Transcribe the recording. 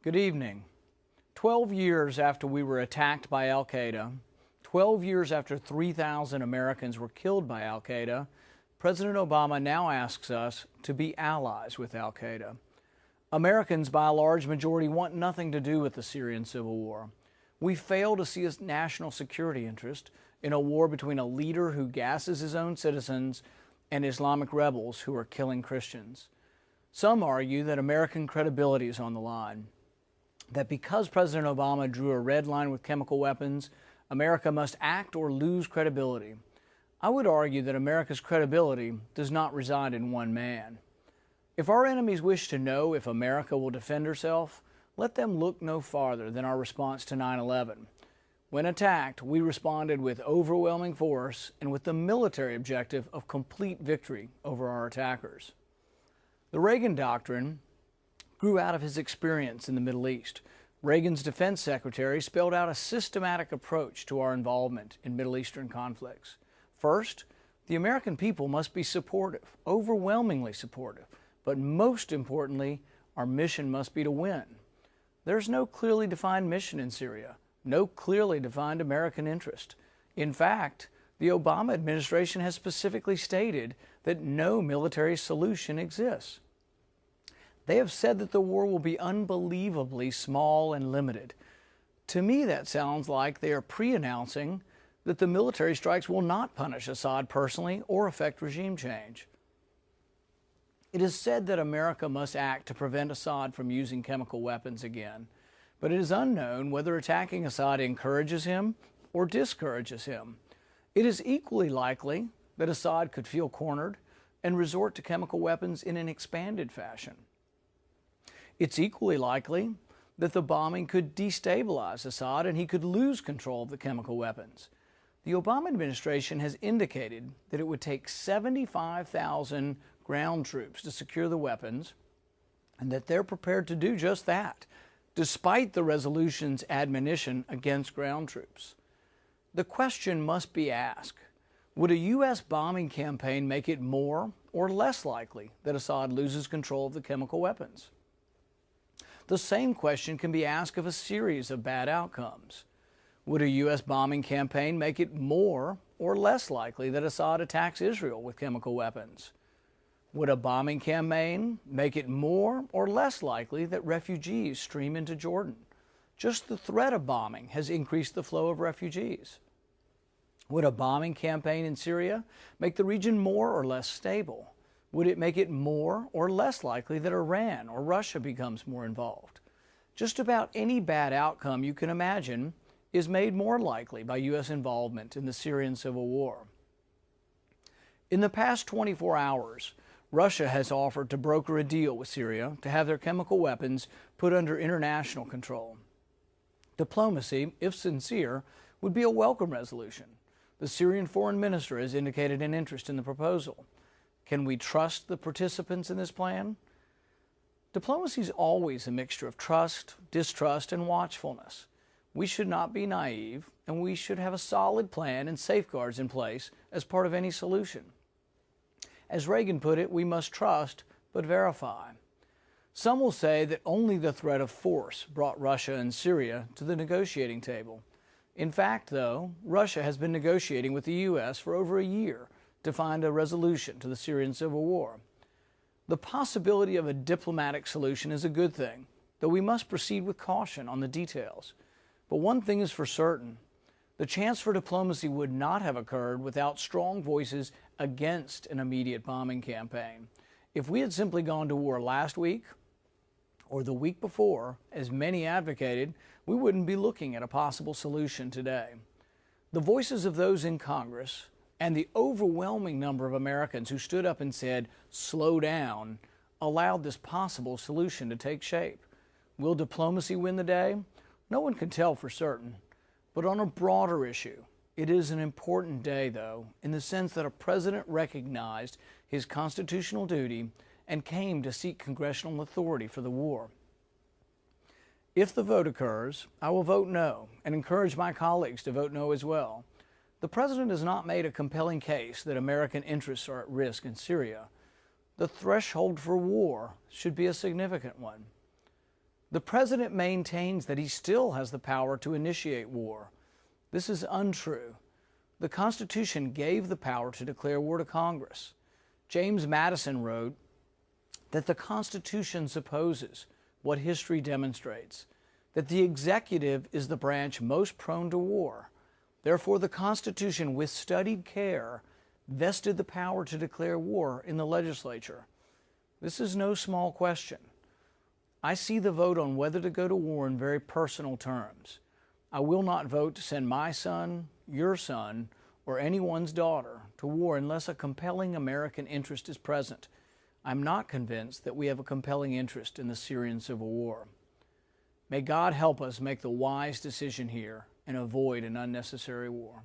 Good evening. 12 years after we were attacked by al-Qaeda, 12 years after 3,000 Americans were killed by al-Qaeda, President Obama now asks us to be allies with al-Qaeda. Americans, by a large majority, want nothing to do with the Syrian civil war. We fail to see a national security interest in a war between a leader who gasses his own citizens and Islamic rebels who are killing Christians. Some argue that American credibility is on the line, that because President Obama drew a red line with chemical weapons, America must act or lose credibility. I would argue that America's credibility does not reside in one man. If our enemies wish to know if America will defend herself, let them look no farther than our response to 9/11. When attacked, we responded with overwhelming force and with the military objective of complete victory over our attackers. The Reagan Doctrine grew out of his experience in the Middle East. Reagan's defense secretary spelled out a systematic approach to our involvement in Middle Eastern conflicts. First, the American people must be supportive, overwhelmingly supportive, but most importantly, our mission must be to win. There's no clearly defined mission in Syria, no clearly defined American interest. In fact, the Obama administration has specifically stated that no military solution exists. They have said that the war will be unbelievably small and limited. To me, that sounds like they are pre-announcing that the military strikes will not punish Assad personally or affect regime change. It is said that America must act to prevent Assad from using chemical weapons again, but it is unknown whether attacking Assad encourages him or discourages him. It is equally likely that Assad could feel cornered and resort to chemical weapons in an expanded fashion. It's equally likely that the bombing could destabilize Assad and he could lose control of the chemical weapons. The Obama administration has indicated that it would take 75,000 ground troops to secure the weapons and that they're prepared to do just that, despite the resolution's admonition against ground troops. The question must be asked, would a U.S. bombing campaign make it more or less likely that Assad loses control of the chemical weapons? The same question can be asked of a series of bad outcomes. Would a U.S. bombing campaign make it more or less likely that Assad attacks Israel with chemical weapons? Would a bombing campaign make it more or less likely that refugees stream into Jordan? Just the threat of bombing has increased the flow of refugees. Would a bombing campaign in Syria make the region more or less stable? Would it make it more or less likely that Iran or Russia becomes more involved? Just about any bad outcome you can imagine is made more likely by U.S. involvement in the Syrian civil war. In the past 24 hours, Russia has offered to broker a deal with Syria to have their chemical weapons put under international control. Diplomacy, if sincere, would be a welcome resolution. The Syrian foreign minister has indicated an interest in the proposal. Can we trust the participants in this plan? Diplomacy is always a mixture of trust, distrust, and watchfulness. We should not be naive, and we should have a solid plan and safeguards in place as part of any solution. As Reagan put it, we must trust but verify. Some will say that only the threat of force brought Russia and Syria to the negotiating table. In fact, though, Russia has been negotiating with the U.S. for over a year to find a resolution to the Syrian civil war. The possibility of a diplomatic solution is a good thing, though we must proceed with caution on the details. But one thing is for certain, the chance for diplomacy would not have occurred without strong voices against an immediate bombing campaign. If we had simply gone to war last week or the week before, as many advocated, we wouldn't be looking at a possible solution today. The voices of those in Congress and the overwhelming number of Americans who stood up and said, "Slow down," allowed this possible solution to take shape. Will diplomacy win the day? No one can tell for certain. But on a broader issue, it is an important day, though, in the sense that a president recognized his constitutional duty and came to seek congressional authority for the war. If the vote occurs, I will vote no and encourage my colleagues to vote no as well. The president has not made a compelling case that American interests are at risk in Syria. The threshold for war should be a significant one. The President maintains that he still has the power to initiate war. This is untrue. The Constitution gave the power to declare war to Congress. James Madison wrote that the Constitution supposes what history demonstrates, that the executive is the branch most prone to war. Therefore, the Constitution, with studied care, vested the power to declare war in the legislature. This is no small question. I see the vote on whether to go to war in very personal terms. I will not vote to send my son, your son, or anyone's daughter to war unless a compelling American interest is present. I'm not convinced that we have a compelling interest in the Syrian civil war. May God help us make the wise decision here and avoid an unnecessary war.